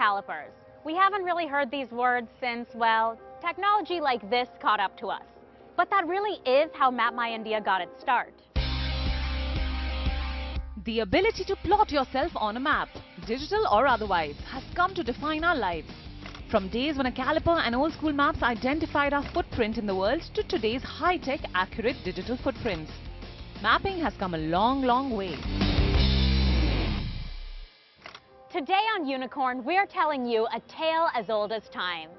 calipers. We haven't really heard these words since, well, technology like this caught up to us. But that really is how MapMyIndia got its start. The ability to plot yourself on a map, digital or otherwise, has come to define our lives. From days when a caliper and old-school maps identified our footprint in the world to today's high-tech, accurate digital footprints. Mapping has come a long, long way. Today on Unicorn, we're telling you a tale as old as time.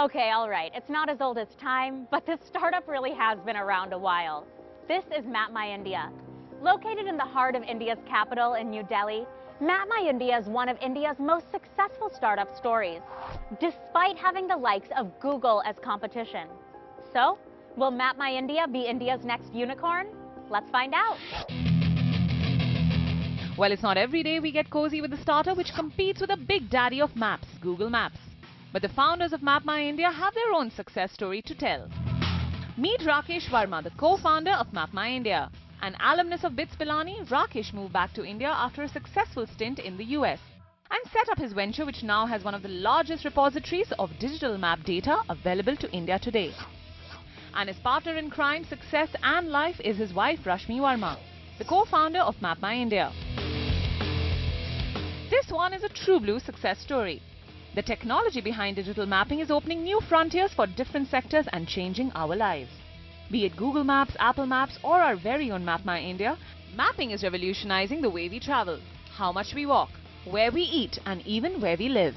Okay, all right, it's not as old as time, but this startup really has been around a while. This is MapMyIndia. Located in the heart of India's capital in New Delhi, MapMyIndia is one of India's most successful startup stories, despite having the likes of Google as competition. So, will MapMyIndia be India's next unicorn? Let's find out. Well, it's not every day we get cozy with a startup which competes with the big daddy of maps, Google Maps. But the founders of MapMyIndia have their own success story to tell. Meet Rakesh Verma, the co-founder of MapMyIndia. An alumnus of BITS Pilani, Rakesh moved back to India after a successful stint in the US and set up his venture, which now has one of the largest repositories of digital map data available to India today. And his partner in crime, success and life is his wife Rashmi Verma, the co-founder of MapMyIndia. This one is a true blue success story. The technology behind digital mapping is opening new frontiers for different sectors and changing our lives. Be it Google Maps, Apple Maps or our very own MapMyIndia, mapping is revolutionizing the way we travel, how much we walk, where we eat and even where we live.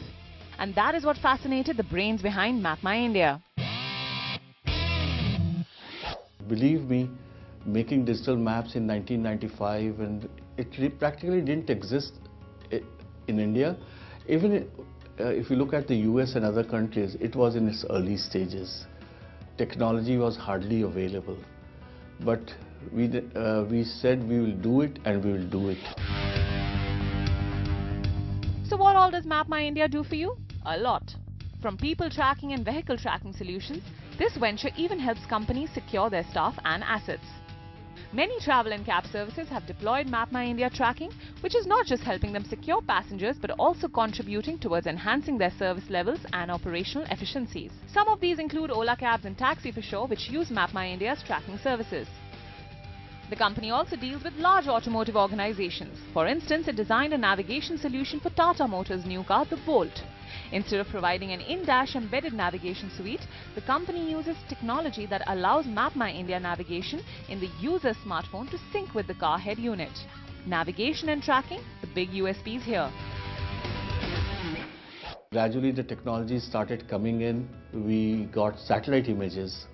And that is what fascinated the brains behind MapMyIndia. Believe me, making digital maps in 1995, and it practically didn't exist in India. Even if you look at the US and other countries, it was in its early stages. Technology was hardly available, but we said we will do it and we will do it. So what all does MapMyIndia do for you? A lot. From people tracking and vehicle tracking solutions, this venture even helps companies secure their staff and assets. Many travel and cab services have deployed MapMyIndia tracking, which is not just helping them secure passengers but also contributing towards enhancing their service levels and operational efficiencies. Some of these include Ola Cabs and Taxi for Sure, which use MapMyIndia's tracking services. The company also deals with large automotive organizations. For instance, it designed a navigation solution for Tata Motors' new car, the Bolt. Instead of providing an in-dash embedded navigation suite, the company uses technology that allows MapMyIndia navigation in the user's smartphone to sync with the car head unit. Navigation and tracking, the big USPs here. Gradually the technology started coming in. We got satellite images,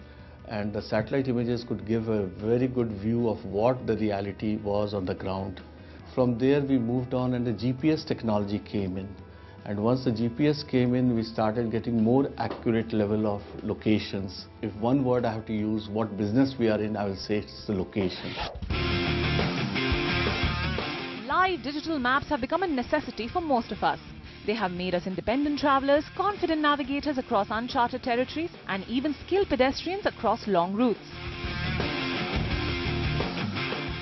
and the satellite images could give a very good view of what the reality was on the ground. From there we moved on and the GPS technology came in. And once the GPS came in, we started getting more accurate level of locations. If one word I have to use, what business we are in, I will say it's the location. Live digital maps have become a necessity for most of us. They have made us independent travelers, confident navigators across uncharted territories, and even skilled pedestrians across long routes.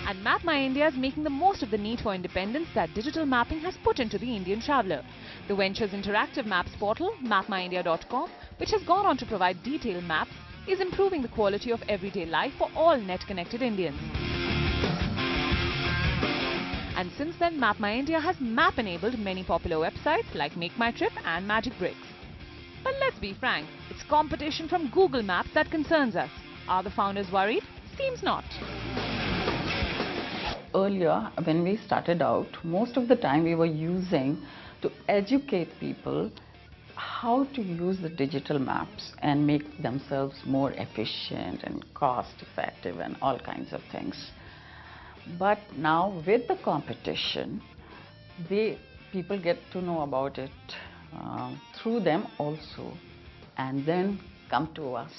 And MapMyIndia is making the most of the need for independence that digital mapping has put into the Indian traveller. The venture's interactive maps portal, MapMyIndia.com, which has gone on to provide detailed maps, is improving the quality of everyday life for all net-connected Indians. And since then, MapMyIndia has map-enabled many popular websites like Make My Trip and Magic Bricks. But let's be frank, it's competition from Google Maps that concerns us. Are the founders worried? Seems not. Earlier, when we started out, most of the time we were using to educate people how to use the digital maps and make themselves more efficient and cost effective and all kinds of things. But now with the competition, people get to know about it through them also, and then come to us.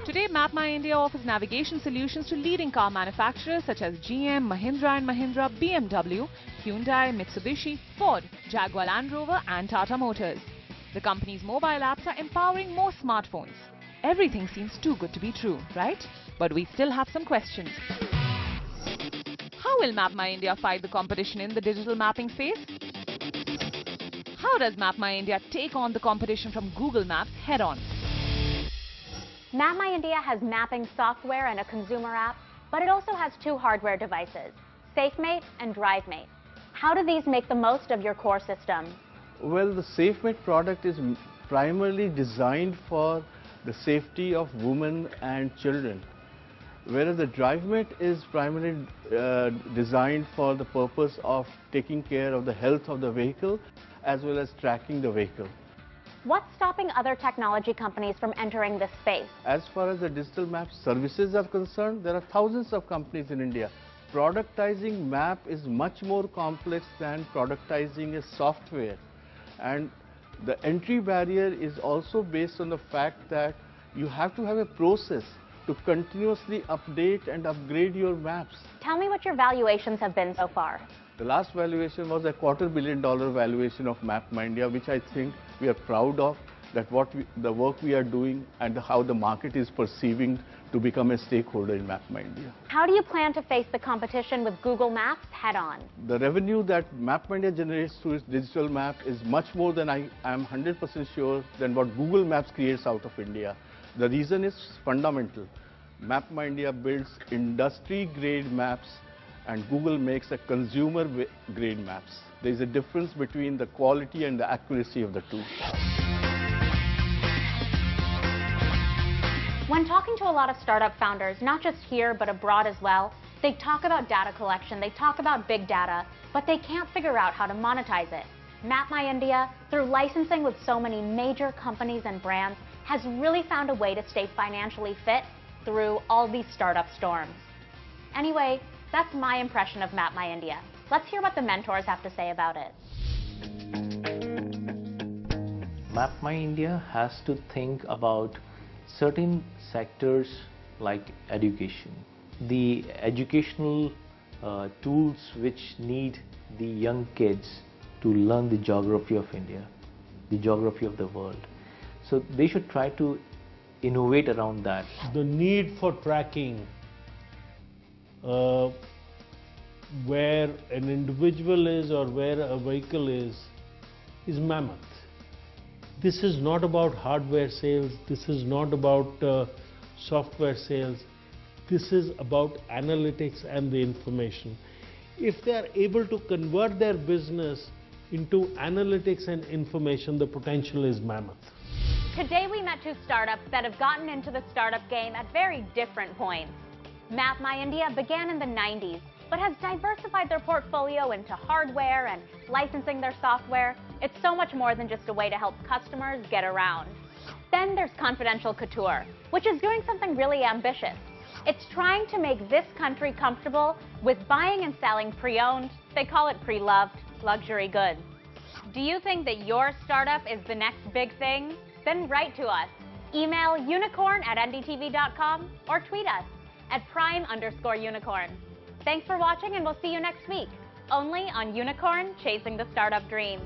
Today, MapMyIndia offers navigation solutions to leading car manufacturers such as GM, Mahindra & Mahindra, BMW, Hyundai, Mitsubishi, Ford, Jaguar Land Rover and Tata Motors. The company's mobile apps are empowering more smartphones. Everything seems too good to be true, right? But we still have some questions. How How will MapMyIndia fight the competition in the digital mapping space? How does MapMyIndia take on the competition from Google Maps head-on? MapMyIndia has mapping software and a consumer app, but it also has two hardware devices, SafeMate and DriveMate. How do these make the most of your core system? Well, the SafeMate product is primarily designed for the safety of women and children, whereas the DriveMate is primarily designed for the purpose of taking care of the health of the vehicle as well as tracking the vehicle. What's stopping other technology companies from entering this space? As far as the digital map services are concerned, there are thousands of companies in India. Productizing map is much more complex than productizing a software, and the entry barrier is also based on the fact that you have to have a process to continuously update and upgrade your maps. Tell me what your valuations have been so far. The last valuation was a $250 million valuation of MapMyIndia, which I think we are proud of, that the work we are doing and how the market is perceiving to become a stakeholder in MapMyIndia. How do you plan to face the competition with Google Maps head-on? The revenue that MapMyIndia generates through its digital map is much more than I am 100% sure than what Google Maps creates out of India. The reason is fundamental. MapMyIndia builds industry-grade maps and Google makes a consumer-grade maps. There is a difference between the quality and the accuracy of the two. When talking to a lot of startup founders, not just here but abroad as well, they talk about data collection, they talk about big data, but they can't figure out how to monetize it. MapMyIndia, through licensing with so many major companies and brands, has really found a way to stay financially fit through all these startup storms. Anyway, that's my impression of MapMyIndia. Let's hear what the mentors have to say about it. MapMyIndia has to think about certain sectors like education. The educational tools which need the young kids to learn the geography of India, the geography of the world. So they should try to innovate around that. The need for tracking where an individual is or where a vehicle is mammoth. This is not about hardware sales, this is not about software sales, this is about analytics and the information. If they are able to convert their business into analytics and information, the potential is mammoth. Today we met two startups that have gotten into the startup game at very different points. MapMyIndia began in the 90s, but has diversified their portfolio into hardware and licensing their software. It's so much more than just a way to help customers get around. Then there's Confidential Couture, which is doing something really ambitious. It's trying to make this country comfortable with buying and selling pre-owned, they call it pre-loved, luxury goods. Do you think that your startup is the next big thing? Then write to us. Email unicorn@ndtv.com or tweet us at @prime_unicorn. Thanks for watching, and we'll see you next week, only on Unicorn Chasing the Startup Dream.